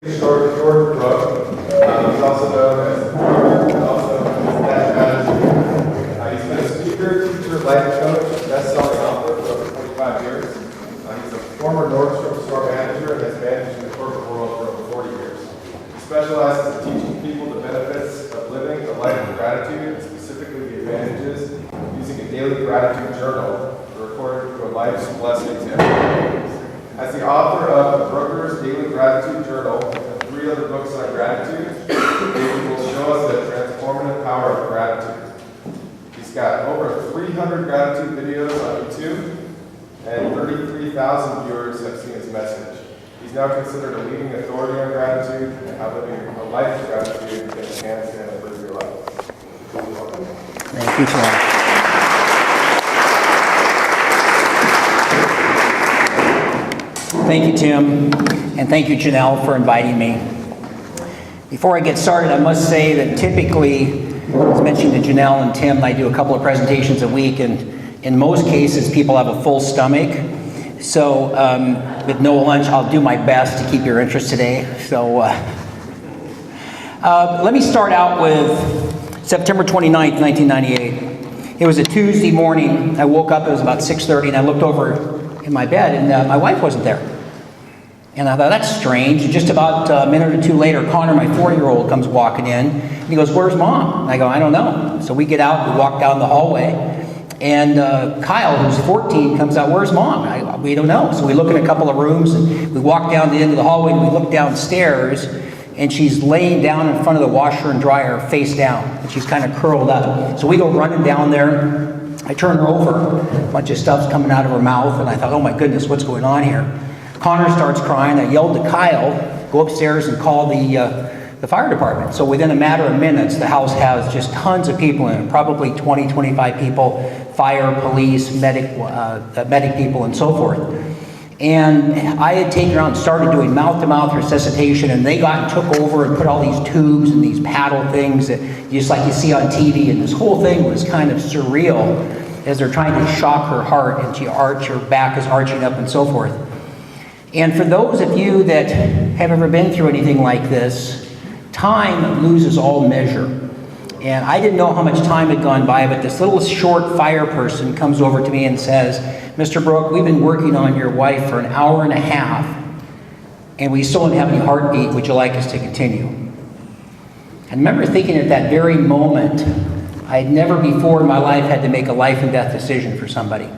Short Brooke. He's also known as that manager. He's been a speaker, teacher, life coach, best-selling author for over 25 years. He's a former Nordstrom store manager and has managed in the corporate world for over 40 years. He specializes in teaching people the benefits of living a life of gratitude, and specifically the advantages of using a daily gratitude journal to record through a life's blessings and failures. As the author of Brooker's Daily Gratitude Journal and 3 other books on gratitude, David will show us the transformative power of gratitude. He's got over 300 gratitude videos on YouTube, and 33,000 viewers have seen his message. He's now considered a leading authority on gratitude and how living a life of gratitude can enhance and improve your life. Thank you, Tom. Thank you, Tim, and thank you, Janelle, for inviting me. Before I get started, I must say that typically, as mentioned to Janelle and Tim, I do a couple of presentations a week, and in most cases, people have a full stomach. So with no lunch, I'll do my best to keep your interest today. So let me start out with September 29th, 1998. It was a Tuesday morning. I woke up, it was about 6:30, and I looked over in my bed, and my wife wasn't there. And I thought, that's strange. Just about a minute or two later, Connor, my 4-year-old, comes walking in, and he goes, "Where's Mom?" And I go, "I don't know." So we get out, we walk down the hallway, and Kyle, who's 14, comes out, "Where's Mom?" We don't know. So we look in a couple of rooms, and we walk down the end of the hallway, and we look downstairs, and she's laying down in front of the washer and dryer, face down, and she's kind of curled up. So we go running down there. I turn her over, a bunch of stuff's coming out of her mouth, and I thought, oh my goodness, what's going on here? Connor starts crying. I yelled to Kyle, go upstairs and call the fire department. So within a matter of minutes, the house has just tons of people in it, probably 20, 25 people, fire, police, medic people, and so forth. And I had taken her out and started doing mouth-to-mouth resuscitation, and they got and took over and put all these tubes and these paddle things that just like you see on TV, and this whole thing was kind of surreal as they're trying to shock her heart, and her back is arching up and so forth. And for those of you that have ever been through anything like this, time loses all measure. And I didn't know how much time had gone by, but this little short fire person comes over to me and says, "Mr. Brooke, we've been working on your wife for an hour and a half, and we still don't have any heartbeat. Would you like us to continue?" I remember thinking at that very moment, I had never before in my life had to make a life and death decision for somebody.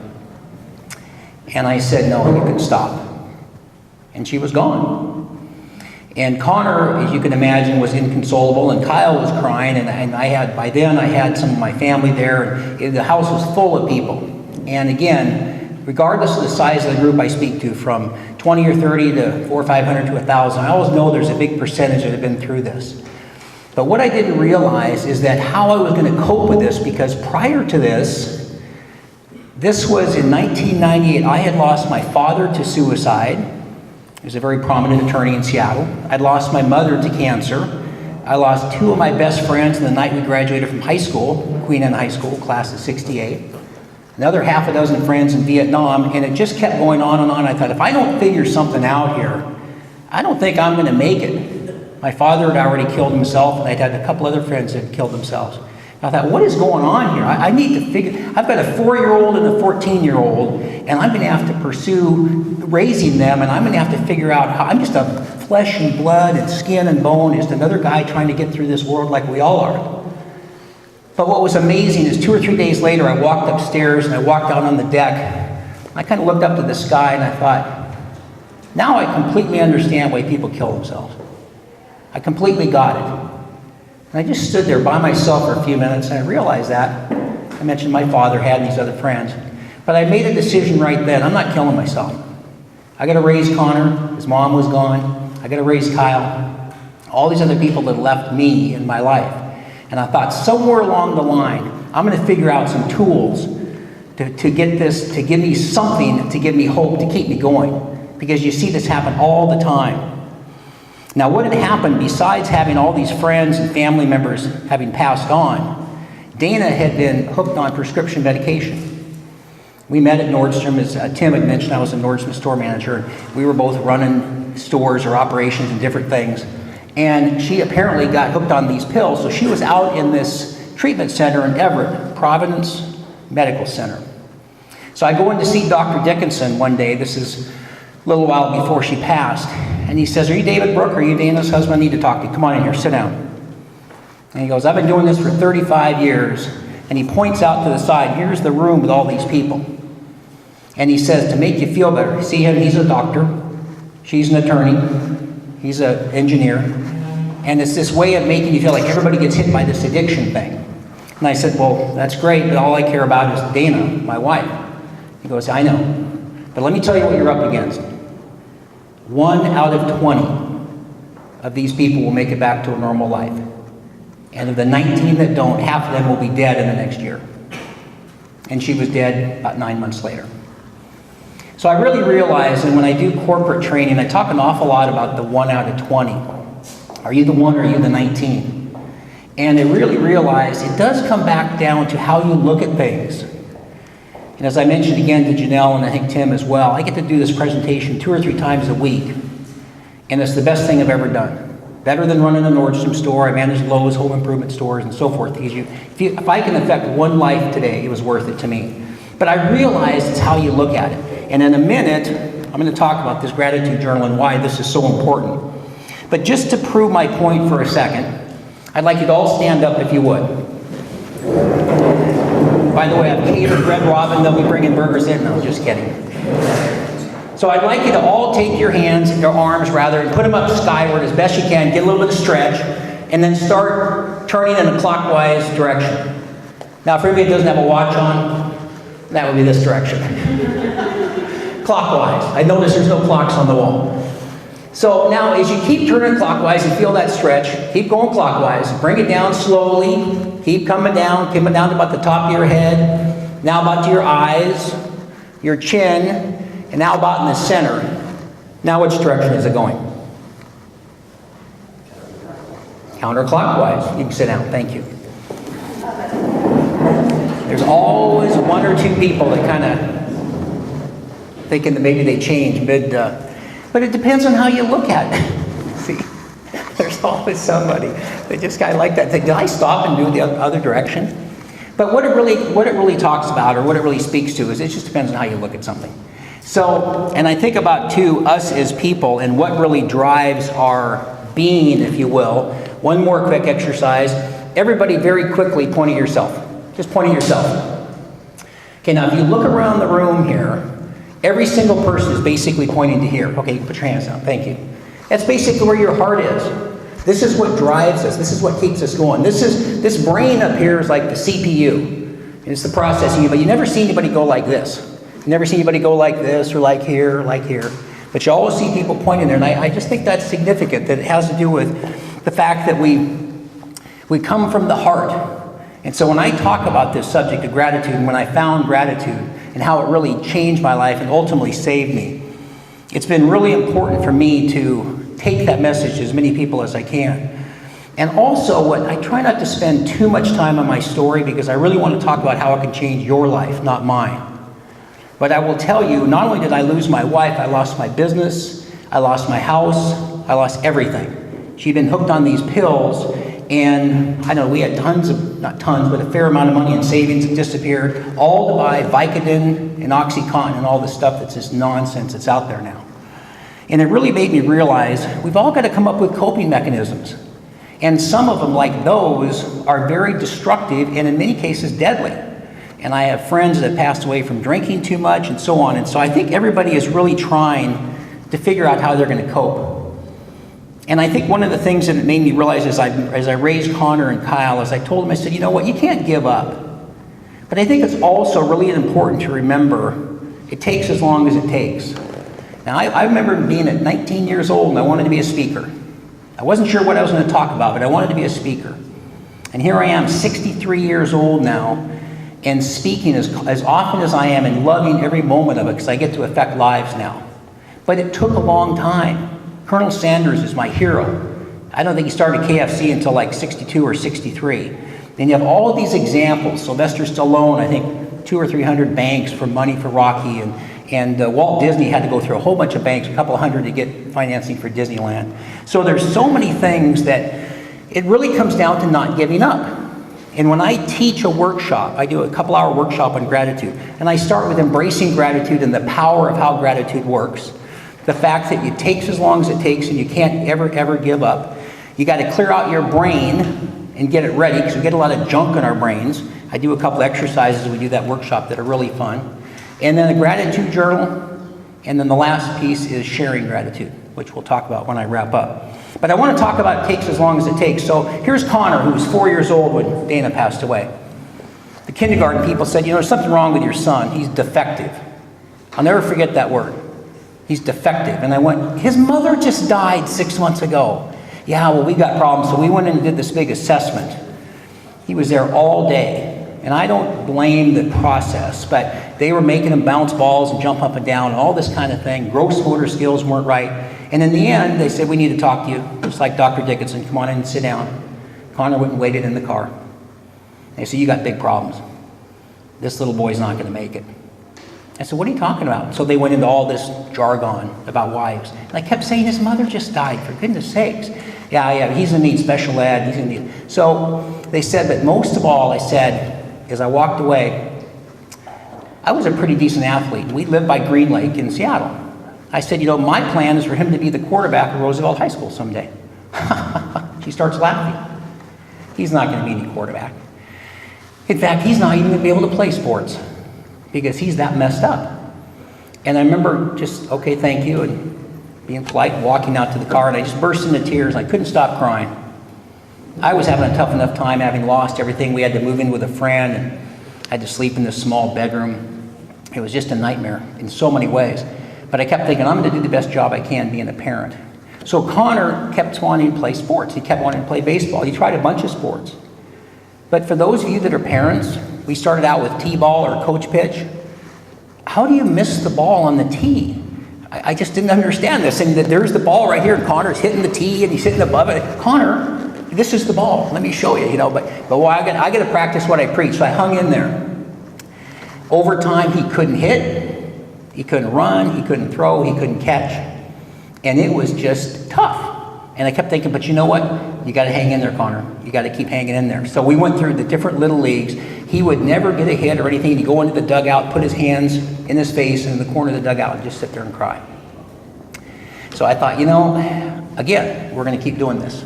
And I said, "No, you can stop." And she was gone. And Connor, as you can imagine, was inconsolable, and Kyle was crying, and by then I had some of my family there, and the house was full of people. And again, regardless of the size of the group I speak to, from 20 or 30 to 400 or 500 to 1,000, I always know there's a big percentage that have been through this. But what I didn't realize is that how I was going to cope with this, because prior to this was in 1998, I had lost my father to suicide. He was a very prominent attorney in Seattle. I'd lost my mother to cancer. I lost 2 of my best friends the night we graduated from high school, Queen Anne High School, class of 68. Another half a dozen friends in Vietnam, and it just kept going on and on. I thought, if I don't figure something out here, I don't think I'm going to make it. My father had already killed himself, and I'd had a couple other friends that had killed themselves. I thought, what is going on here? I need to figure, I've got a 4-year-old and a 14-year-old, and I'm going to have to pursue raising them, and I'm going to have to figure out how, I'm just a flesh and blood and skin and bone, just another guy trying to get through this world like we all are. But what was amazing is 2 or 3 days later, I walked upstairs and I walked out on the deck. I kind of looked up to the sky and I thought, now I completely understand why people kill themselves. I completely got it. And I just stood there by myself for a few minutes, and I realized that. I mentioned my father had these other friends. But I made a decision right then. I'm not killing myself. I got to raise Connor. His mom was gone. I got to raise Kyle. All these other people that left me in my life. And I thought somewhere along the line, I'm going to figure out some tools to get this, to give me something, to give me hope, to keep me going. Because you see this happen all the time. Now, what had happened, besides having all these friends and family members having passed on, Dana had been hooked on prescription medication. We met at Nordstrom, as Tim had mentioned. I was a Nordstrom store manager. We were both running stores or operations and different things. And she apparently got hooked on these pills, so she was out in this treatment center in Everett, Providence Medical Center. So I go in to see Dr. Dickinson one day. This is a little while before she passed. And he says, "Are you David Brooke? Are you Dana's husband? I need to talk to you. Come on in here, sit down." And he goes, "I've been doing this for 35 years. And he points out to the side, here's the room with all these people. And he says, to make you feel better, see him, he's a doctor, she's an attorney, he's an engineer. And it's this way of making you feel like everybody gets hit by this addiction thing. And I said, well, that's great, but all I care about is Dana, my wife. He goes, I know. But let me tell you what you're up against. 1 out of 20 of these people will make it back to a normal life. And of the 19 that don't, half of them will be dead in the next year. And she was dead about 9 months later. So I really realized, and when I do corporate training, I talk an awful lot about the 1 out of 20. Are you the 1 or are you the 19? And I really realized it does come back down to how you look at things. And as I mentioned again to Janelle and I think Tim as well, I get to do this presentation 2 or 3 times a week. And it's the best thing I've ever done. Better than running a Nordstrom store. I manage Lowe's home improvement stores and so forth. If I can affect one life today, it was worth it to me. But I realized it's how you look at it. And in a minute, I'm going to talk about this gratitude journal and why this is so important. But just to prove my point for a second, I'd like you to all stand up if you would. By the way, I've catered Red Robin. They'll be bringing burgers in. No, just kidding. So I'd like you to all take your hands, your arms rather, and put them up skyward as best you can. Get a little bit of stretch, and then start turning in a clockwise direction. Now, for anybody that doesn't have a watch on, that would be this direction. Clockwise. I notice there's no clocks on the wall. So now, as you keep turning clockwise and feel that stretch, keep going clockwise. Bring it down slowly. Keep coming down to about the top of your head. Now about to your eyes, your chin. And now about in the center. Now which direction is it going? Counterclockwise. You can sit down. Thank you. There's always 1 or 2 people that kind of thinking that maybe they change mid, but it depends on how you look at it. See, there's always somebody that just kind of like that. Think, did I stop and do the other direction? But what it really talks about, or what it really speaks to, is it just depends on how you look at something. So, and I think about, too, us as people and what really drives our being, if you will. One more quick exercise. Everybody very quickly point at yourself. Just point at yourself. Okay, now if you look around the room here, every single person is basically pointing to here. Okay, put your hands down. Thank you. That's basically where your heart is. This is what drives us. This is what keeps us going. This brain up here is like the CPU. It's the processing unit, but you never see anybody go like this. You never see anybody go like this or like here or like here. But you always see people pointing there. And I just think that's significant, that it has to do with the fact that we come from the heart. And so when I talk about this subject of gratitude, and when I found gratitude and how it really changed my life and ultimately saved me, it's been really important for me to take that message to as many people as I can. And also, what I try not to spend too much time on my story, because I really want to talk about how it can change your life, not mine. But I will tell you, not only did I lose my wife, I lost my business, I lost my house, I lost everything. She'd been hooked on these pills, and I know we had not tons, but a fair amount of money in savings that disappeared, all to buy Vicodin and OxyContin and all the stuff that's just nonsense that's out there now. And it really made me realize we've all got to come up with coping mechanisms. And some of them, like those, are very destructive and in many cases deadly. And I have friends that have passed away from drinking too much and so on. And so I think everybody is really trying to figure out how they're going to cope. And I think one of the things that it made me realize as I raised Connor and Kyle, as I told them, I said, you know what, you can't give up. But I think it's also really important to remember it takes as long as it takes. Now, I remember being at 19 years old and I wanted to be a speaker. I wasn't sure what I was going to talk about, but I wanted to be a speaker. And here I am, 63 years old now, and speaking as often as I am and loving every moment of it because I get to affect lives now. But it took a long time. Colonel Sanders is my hero. I don't think he started KFC until like 62 or 63. Then you have all of these examples. Sylvester Stallone, I think 200 or 300 banks for money for Rocky, and Walt Disney had to go through a whole bunch of banks, a couple hundred, to get financing for Disneyland. So there's so many things that it really comes down to not giving up. And when I teach a workshop, I do a couple-hour workshop on gratitude, and I start with embracing gratitude and the power of how gratitude works. The fact that it takes as long as it takes and you can't ever give up. You got to clear out your brain and get it ready, because we get a lot of junk in our brains. I do a couple exercises, we do that workshop, that are really fun. And then a gratitude journal, and then the last piece is sharing gratitude, which we'll talk about when I wrap up. But I want to talk about it takes as long as it takes. So here's Connor, who was 4 years old when Dana passed away. The kindergarten people said, there's something wrong with your son. He's defective. I'll never forget that word. He's defective. And I went, his mother just died 6 months ago. Yeah, well, we got problems. So we went in and did this big assessment. He was there all day. And I don't blame the process, but they were making him bounce balls and jump up and down and all this kind of thing. Gross motor skills weren't right. And in the end, they said, we need to talk to you. Just like Dr. Dickinson, come on in and sit down. Connor went and waited in the car. They said, you got big problems. This little boy's not going to make it. I said, what are you talking about? So they went into all this jargon about wives. And I kept saying, his mother just died, for goodness sakes. Yeah, he's going to need special ed. He's going to need... So they said, but most of all, I said, as I walked away, I was a pretty decent athlete. We lived by Green Lake in Seattle. I said, my plan is for him to be the quarterback of Roosevelt High School someday. She starts laughing. He's not going to be any quarterback. In fact, he's not even going to be able to play sports because he's that messed up. And I remember just, okay, thank you, and being polite, walking out to the car, and I just burst into tears. I couldn't stop crying. I was having a tough enough time having lost everything. We had to move in with a friend and had to sleep in this small bedroom. It was just a nightmare in so many ways. But I kept thinking, I'm going to do the best job I can being a parent. So Connor kept wanting to play sports. He kept wanting to play baseball. He tried a bunch of sports. But for those of you that are parents, we started out with t-ball or coach pitch. How do you miss the ball on the tee? I just didn't understand this. And that there's the ball right here, and Connor's hitting the tee, and he's hitting above it. Connor, this is the ball. Let me show you, But well, I got to practice what I preach. So I hung in there. Over time, he couldn't hit. He couldn't run, he couldn't throw, he couldn't catch. And it was just tough. And I kept thinking, but you know what? You got to hang in there, Connor. You got to keep hanging in there. So we went through the different little leagues. He would never get a hit or anything. He'd go into the dugout, put his hands in his face in the corner of the dugout and just sit there and cry. So I thought, again, we're going to keep doing this.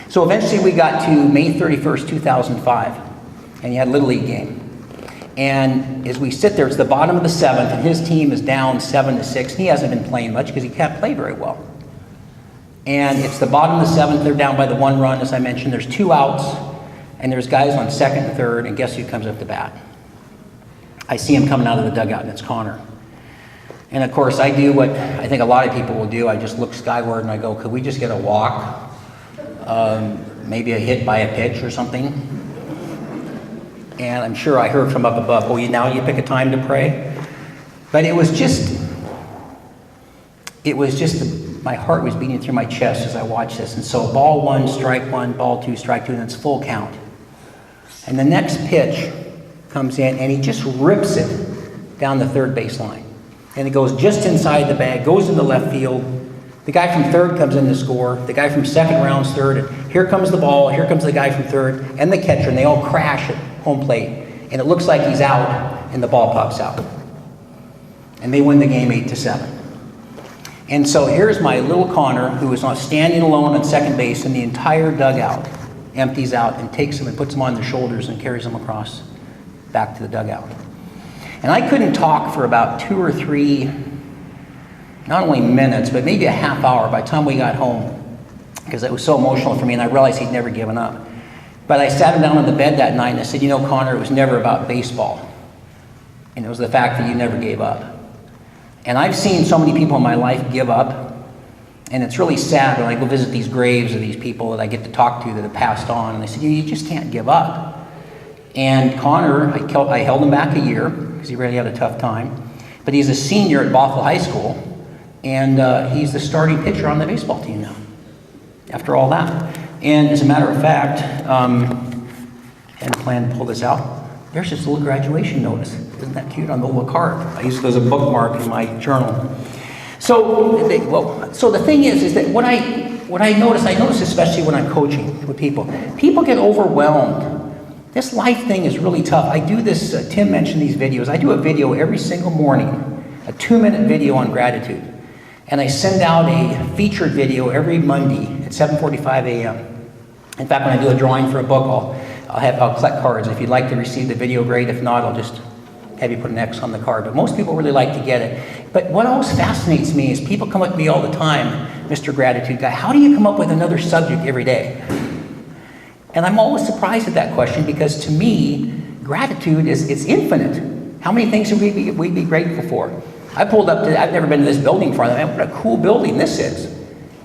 So eventually we got to May 31st, 2005, and he had a Little League game. And as we sit there, it's the bottom of the seventh, and his team is down 7-6. He hasn't been playing much because he can't play very well. And it's the bottom of the seventh. They're down by the 1 run, as I mentioned. There's 2 outs, and there's guys on second and third, and guess who comes up to bat? I see him coming out of the dugout, and it's Connor. And of course, I do what I think a lot of people will do. I just look skyward, and I go, could we just get a walk? Maybe a hit by a pitch or something? And I'm sure I heard from up above, now you pick a time to pray? But it was just, my heart was beating through my chest as I watched this. And so ball 1, strike 1, ball 2, strike 2, and it's full count. And the next pitch comes in, and he just rips it down the third baseline. And it goes just inside the bag, goes into left field. The guy from third comes in to score. The guy from second rounds third. And here comes the ball. Here comes the guy from third and the catcher, and they all crash at home plate. And it looks like he's out, and the ball pops out. And they win the game 8-7. And so here's my little Connor, who is standing alone on second base, and the entire dugout empties out and takes him and puts him on their shoulders and carries him across back to the dugout. And I couldn't talk for about 2 or 3, not only minutes, but maybe a half hour by the time we got home, because it was so emotional for me, and I realized he'd never given up. But I sat him down on the bed that night and I said, Connor, it was never about baseball. And it was the fact that you never gave up. And I've seen so many people in my life give up. And it's really sad when I go visit these graves of these people that I get to talk to that have passed on. And they said, you just can't give up. And Connor, I held him back a year because he really had a tough time. But he's a senior at Bothell High School. And he's the starting pitcher on the baseball team now, after all that. And as a matter of fact, I hadn't planned to pull this out. There's this little graduation notice. Isn't that cute on the little card? I use it as a bookmark in my journal. So, so the thing is that what I notice especially when I'm coaching with people get overwhelmed. This life thing is really tough. I do this, Tim mentioned these videos. I do a video every single morning, a 2-minute video on gratitude. And I send out a featured video every Monday at 7:45 a.m. In fact, when I do a drawing for a book, I'll collect cards. If you'd like to receive the video, great. If not, I'll just have you put an X on the card. But most people really like to get it. But what always fascinates me is people come up to me all the time, Mr. Gratitude Guy, how do you come up with another subject every day? And I'm always surprised at that question because to me, gratitude it's infinite. How many things would we be grateful for? I pulled up to, I've never been to this building before. Man, what a cool building this is.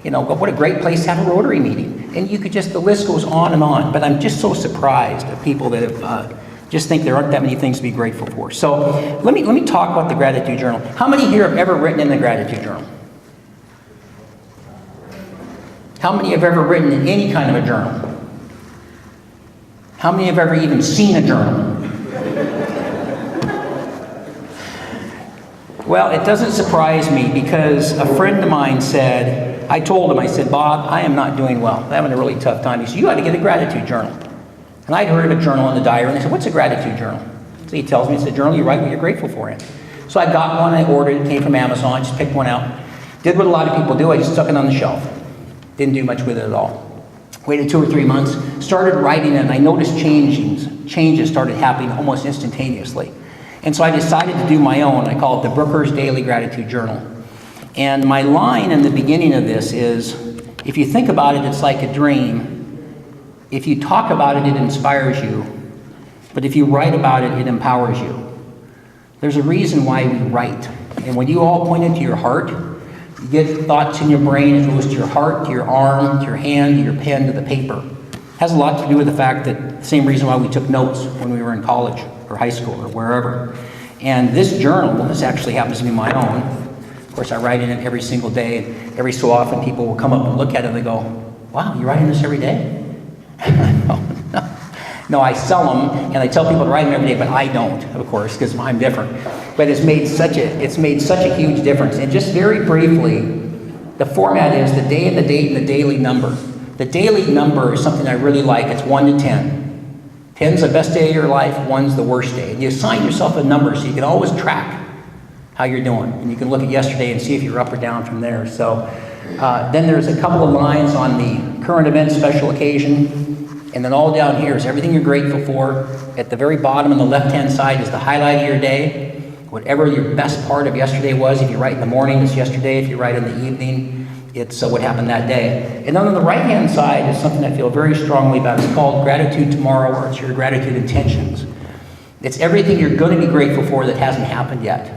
You know, what a great place to have a Rotary meeting. And you could just, the list goes on and on. But I'm just so surprised at people that have just think there aren't that many things to be grateful for. So let me talk about the gratitude journal. How many here have ever written in the gratitude journal? How many have ever written in any kind of a journal? How many have ever even seen a journal? Well, it doesn't surprise me because a friend of mine said, I told him, I said, Bob, I am not doing well. I'm having a really tough time. He said, you ought to get a gratitude journal. And I'd heard of a journal in the diary, and I said, what's a gratitude journal? So he tells me, it's a journal you write what you're grateful for in. So I got one, I ordered it, came from Amazon, just picked one out. Did what a lot of people do, I just stuck it on the shelf. Didn't do much with it at all. Waited 2 or 3 months, started writing it, and I noticed changes started happening almost instantaneously. And so I decided to do my own. I call it the Brooker's Daily Gratitude Journal. And my line in the beginning of this is, if you think about it, it's like a dream. If you talk about it, it inspires you. But if you write about it, it empowers you. There's a reason why we write. And when you all point it to your heart, you get thoughts in your brain, it goes to your heart, to your arm, to your hand, to your pen, to the paper. It has a lot to do with the fact that the same reason why we took notes when we were in college or high school or wherever. And this journal, well, this actually happens to be my own. Of course, I write in it every single day. And every so often, people will come up and look at it and they go, wow, you're writing this every day? No, I sell them and I tell people to write them every day, but I don't, of course, because I'm different. But it's made such a huge difference. And just very briefly, the format is the day and the date and the daily number. The daily number is something I really like. It's 1 to 10. 10's the best day of your life, 1's the worst day. And you assign yourself a number so you can always track how you're doing. And you can look at yesterday and see if you're up or down from there. So then there's a couple of lines on the current event, special occasion. And then all down here is everything you're grateful for. At the very bottom on the left-hand side is the highlight of your day. Whatever your best part of yesterday was. If you write in the morning, it's yesterday. If you write in the evening, it's what happened that day. And then on the right-hand side is something I feel very strongly about. It's called Gratitude Tomorrow, or it's your gratitude intentions. It's everything you're going to be grateful for that hasn't happened yet.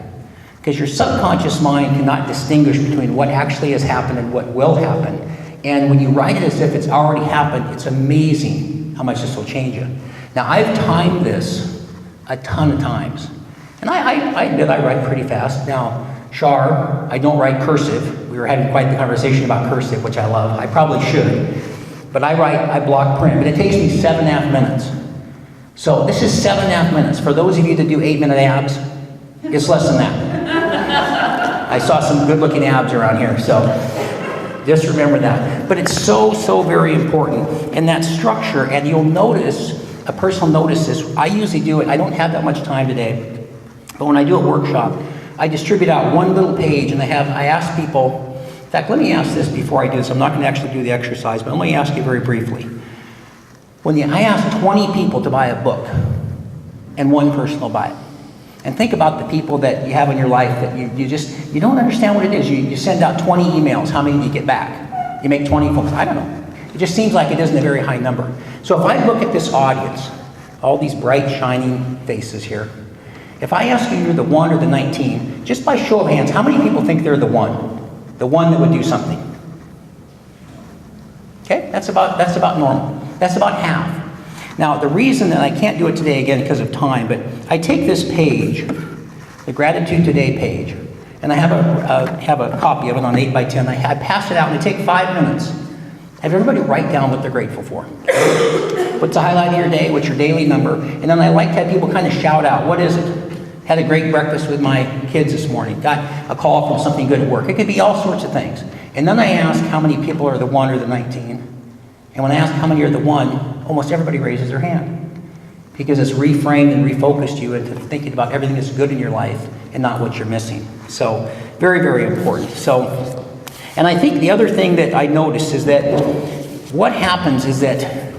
Because your subconscious mind cannot distinguish between what actually has happened and what will happen. And when you write it as if it's already happened, it's amazing how much this will change you. Now, I've timed this a ton of times. And I admit I write pretty fast. Now, Shar, I don't write cursive. We were having quite the conversation about cursive, which I love. I probably should. But I block print. But it takes me 7.5 minutes. So this is 7.5 minutes. For those of you that do 8-minute abs, it's less than that. I saw some good-looking abs around here, so just remember that. But it's so, so very important. And that structure, and you'll notice, a person will notice this. I usually do it, I don't have that much time today, but when I do a workshop, I distribute out one little page, and I ask people, in fact, let me ask this before I do this. I'm not going to actually do the exercise, but let me ask you very briefly. I ask 20 people to buy a book, and one person will buy it. And think about the people that you have in your life that you don't understand what it is. You send out 20 emails. How many do you get back? You make 20 phone calls. I don't know. It just seems like it isn't a very high number. So if I look at this audience, all these bright, shining faces here, if I ask you you're the 1 or the 19, just by show of hands, how many people think they're the 1? The 1 that would do something? Okay, that's about normal. That's about half. Now, the reason that I can't do it today, again, because of time, but I take this page, the Gratitude Today page, and I have a copy of it on 8x10. I pass it out, and I take 5 minutes. Have everybody write down what they're grateful for. What's the highlight of your day? What's your daily number? And then I like to have people kind of shout out, what is it? Had a great breakfast with my kids this morning. Got a call from something good at work. It could be all sorts of things. And then I ask how many people are the 1 or the 19. And when I ask how many are the 1, almost everybody raises their hand. Because it's reframed and refocused you into thinking about everything that's good in your life and not what you're missing. So, very, very important. So, and I think the other thing that I noticed is that what happens is that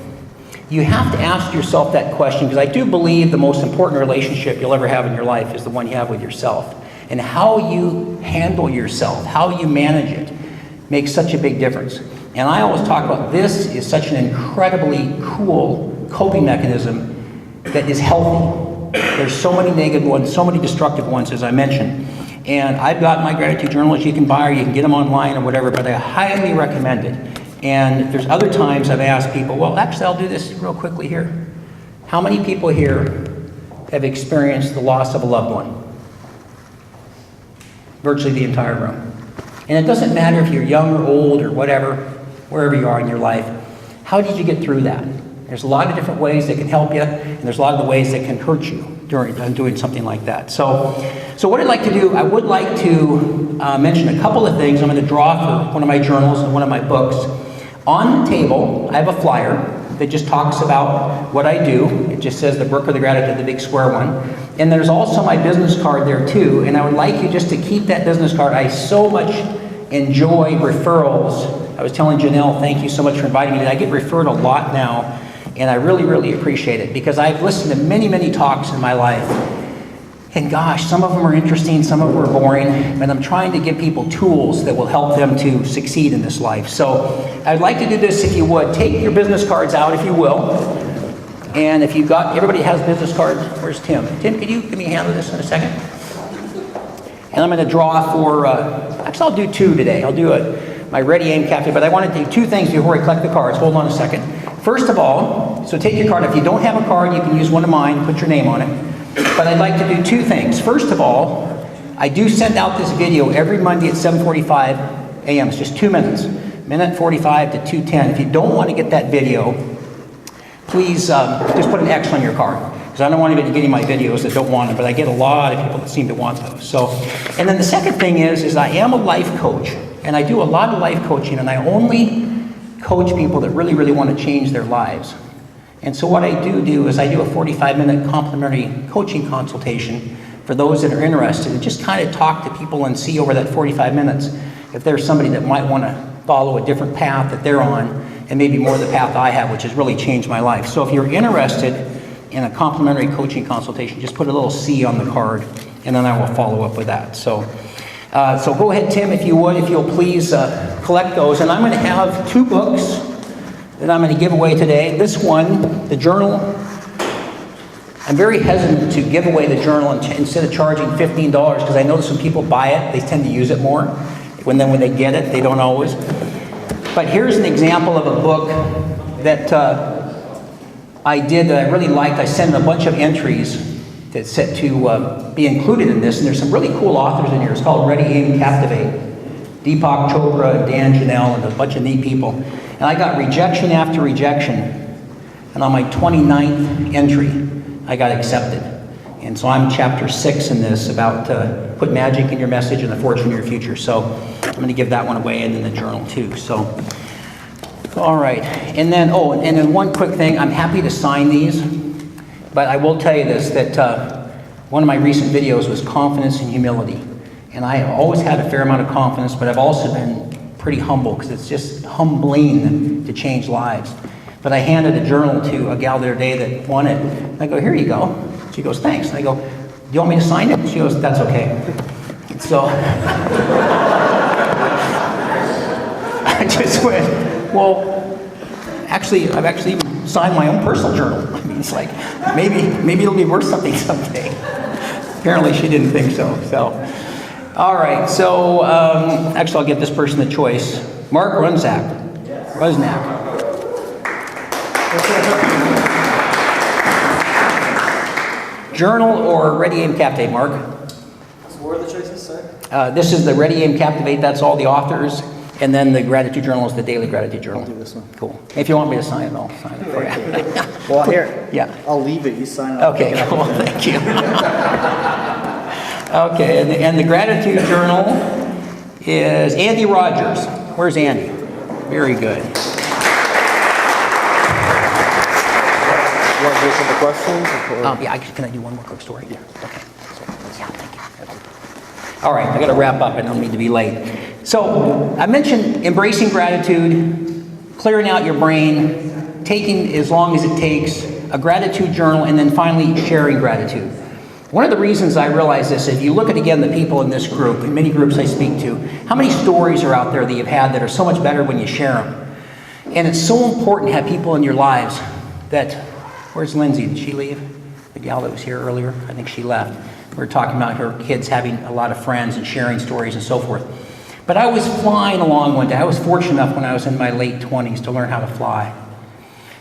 you have to ask yourself that question, because I do believe the most important relationship you'll ever have in your life is the one you have with yourself. And how you handle yourself, how you manage it, makes such a big difference. And I always talk about this is such an incredibly cool coping mechanism that is healthy. There's so many negative ones, so many destructive ones, as I mentioned. And I've got my gratitude journals you can buy, or you can get them online or whatever, but I highly recommend it. And there's other times I've asked people, well, actually, I'll do this real quickly here. How many people here have experienced the loss of a loved one? Virtually the entire room. And it doesn't matter if you're young or old or whatever, wherever you are in your life. How did you get through that? There's a lot of different ways that can help you, and there's a lot of the ways that can hurt you during doing something like that. So what I'd like to do, I would like to mention a couple of things. I'm going to draw for one of my journals and one of my books. On the table, I have a flyer that just talks about what I do. It just says the Brooke of the Gratitude, the big square one. And there's also my business card there too, and I would like you just to keep that business card. I so much enjoy referrals. I was telling Janelle, thank you so much for inviting me. I get referred a lot now. And I really, really appreciate it, because I've listened to many, many talks in my life. And gosh, some of them are interesting, some of them are boring, and I'm trying to give people tools that will help them to succeed in this life. So I'd like to do this, if you would. Take your business cards out, if you will. And if you've got, everybody has business cards. Where's Tim? Tim, could you give me a hand with this in a second? And I'm going to draw for, actually I'll do 2 today. I'll do my Ready Aim Cafe, but I want to do 2 things before I collect the cards. Hold on a second. First of all, so take your card. If you don't have a card, you can use one of mine, put your name on it. But I'd like to do 2 things. First of all, I do send out this video every Monday at 7:45 a.m. It's just 2 minutes, 1:45 to 2:10. If you don't want to get that video, please just put an X on your card, because I don't want anybody getting my videos that don't want them, but I get a lot of people that seem to want those. So, and then the second thing is I am a life coach, and I do a lot of life coaching, and I only coach people that really, really want to change their lives. And so what I do is I do a 45-minute complimentary coaching consultation for those that are interested, and just kind of talk to people and see over that 45 minutes if there's somebody that might want to follow a different path that they're on, and maybe more the path I have, which has really changed my life. So if you're interested in a complimentary coaching consultation, just put a little C on the card, and then I will follow up with that. So go ahead, Tim, if you would, if you'll please collect those. And I'm going to have 2 books that I'm going to give away today. This one, the journal, I'm very hesitant to give away the journal instead of charging $15, because I notice when people buy it, they tend to use it more. When they get it, they don't always. But here's an example of a book that I did that I really liked. I sent a bunch of entries that's set to be included in this, and there's some really cool authors in here. It's called Ready, Aim, Captivate. Deepak Chopra, Dan Janelle, and a bunch of neat people. And I got rejection after rejection, and on my 29th entry, I got accepted. And so I'm chapter 6 in this, about put magic in your message and the fortune in your future. So I'm going to give that one away, and then the journal too. So, all right. And then, and then one quick thing, I'm happy to sign these, but I will tell you this, that one of my recent videos was confidence and humility. And I always had a fair amount of confidence, but I've also been pretty humble, because it's just humbling to change lives. But I handed a journal to a gal the other day that won it. And I go, here you go. She goes, thanks. And I go, do you want me to sign it? She goes, that's okay. And so I just went, well, actually, I've actually even signed my own personal journal. I mean, it's like, maybe it'll be worth something someday. Apparently she didn't think so. All right, so actually I'll give this person the choice. Mark Runzak. Journal or Ready, Aim, Captivate, Mark? So what are the choices, sir? This is the Ready, Aim, Captivate. That's all the authors. And then the gratitude journal is the daily gratitude journal. I'll do this one. Cool. If you want me to sign it, I'll sign it for you. Well, here. Yeah. I'll leave it. You sign it. Okay, cool, thank you. Okay, and the gratitude journal is Andy Rogers. Where's Andy? Very good. You want to do some of the questions? Or- Yeah, can I do one more quick story? Yeah. Okay. Yeah, thank you. All right, I got to wrap up. I don't need to be late. So I mentioned embracing gratitude, clearing out your brain, taking as long as it takes, a gratitude journal, and then finally sharing gratitude. One of the reasons I realize this, if you look at, again, the people in this group, in many groups I speak to, how many stories are out there that you've had that are so much better when you share them? And it's so important to have people in your lives that, where's Lindsay? Did she leave? The gal that was here earlier? I think she left. We were talking about her kids having a lot of friends and sharing stories and so forth. But I was flying along one day. I was fortunate enough when I was in my late 20s to learn how to fly.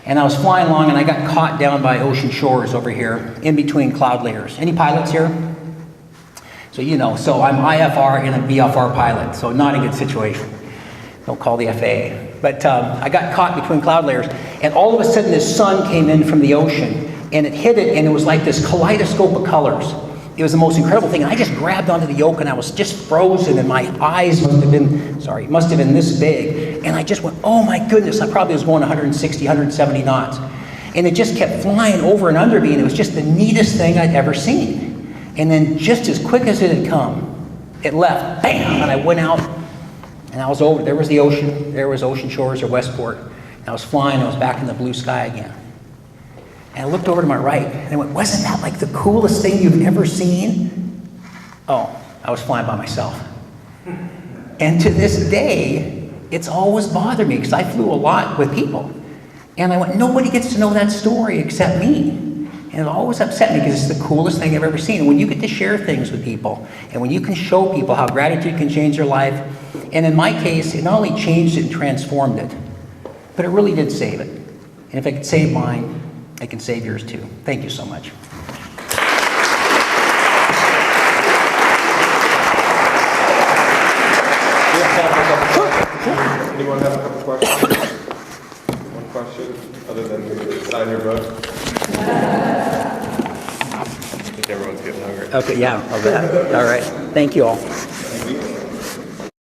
And I was flying along and I got caught down by ocean shores over here, in between cloud layers. Any pilots here? So you know, so I'm IFR and a VFR pilot, so not a good situation. Don't call the FAA. But I got caught between cloud layers, and all of a sudden this sun came in from the ocean, and it hit it, and it was like this kaleidoscope of colors. It was the most incredible thing. And I just grabbed onto the yoke, and I was just frozen, and my eyes must have been this big. And I just went, oh my goodness, I probably was going 160, 170 knots. And it just kept flying over and under me, and it was just the neatest thing I'd ever seen. And then just as quick as it had come, it left, bam, and I went out, and I was over. There was the ocean. There was Ocean Shores or Westport. And I was flying. I was back in the blue sky again. And I looked over to my right, and I went, wasn't that like the coolest thing you've ever seen? Oh, I was flying by myself. And to this day, it's always bothered me, because I flew a lot with people. And I went, nobody gets to know that story except me. And it always upset me, because it's the coolest thing I've ever seen. And when you get to share things with people, and when you can show people how gratitude can change their life, and in my case, it not only changed it and transformed it, but it really did save it. And if it could save mine, it can save yours too. Thank you so much. Anyone have a couple questions? One question, other than sign your book? I think everyone's getting hungry. Okay, yeah, I'll bet. All right. Thank you all.